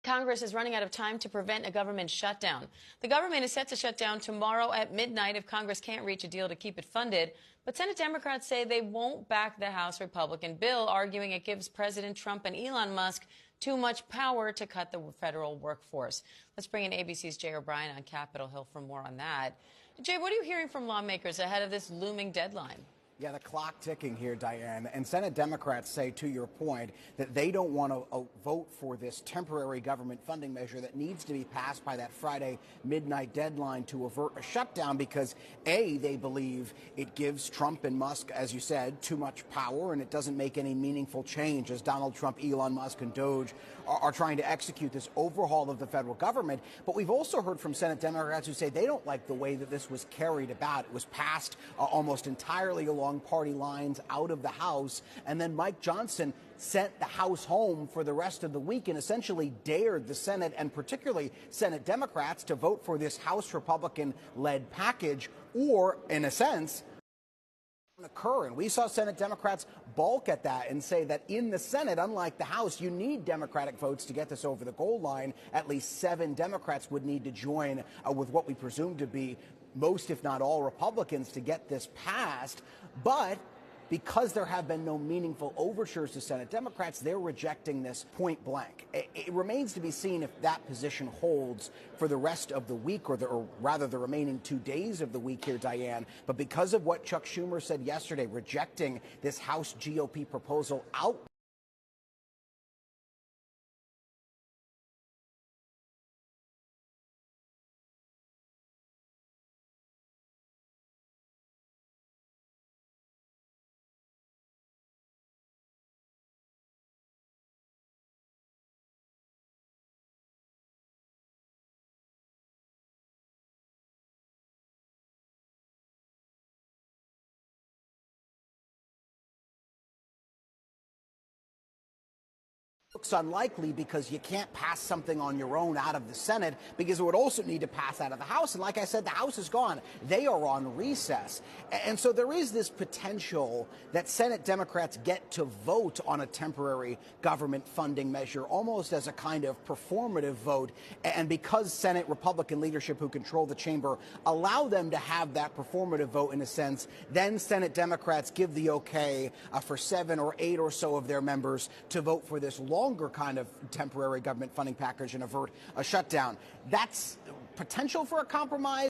Congress is running out of time to prevent a government shutdown. The government is set to shut down tomorrow at midnight if Congress can't reach a deal to keep it funded. But Senate Democrats say they won't back the House Republican bill, arguing it gives President Trump and Elon Musk too much power to cut the federal workforce. Let's bring in ABC's Jay O'Brien on Capitol Hill for more on that. Jay, what are you hearing from lawmakers ahead of this looming deadline? Yeah, the clock ticking here, Diane. And Senate Democrats say, to your point, that they don't want to vote for this temporary government funding measure that needs to be passed by that Friday midnight deadline to avert a shutdown because, A, they believe it gives Trump and Musk, as you said, too much power, and it doesn't make any meaningful change as Donald Trump, Elon Musk, and Doge are trying to execute this overhaul of the federal government. But we've also heard from Senate Democrats who say they don't like the way that this was carried about. It was passed almost entirely along party lines out of the House, and then Mike Johnson sent the House home for the rest of the week and essentially dared the Senate and particularly Senate Democrats to vote for this House Republican-led package, or, in a sense, occur. And we saw Senate Democrats balk at that and say that in the Senate, unlike the House, you need Democratic votes to get this over the goal line. At least 7 Democrats would need to join with what we presume to be most, if not all, Republicans to get this passed. But because there have been no meaningful overtures to Senate Democrats, they're rejecting this point blank. It remains to be seen if that position holds for the rest of the week, or rather the remaining 2 days of the week here, Diane. But because of what Chuck Schumer said yesterday, rejecting this House GOP proposal out. Looks unlikely because you can't pass something on your own out of the Senate because it would also need to pass out of the House. And like I said, the House is gone. They are on recess. And so there is this potential that Senate Democrats get to vote on a temporary government funding measure almost as a kind of performative vote. And because Senate Republican leadership who control the chamber allow them to have that performative vote in a sense, then Senate Democrats give the okay for 7 or 8 or so of their members to vote for this longer kind of temporary government funding package and avert a shutdown. That's potential for a compromise.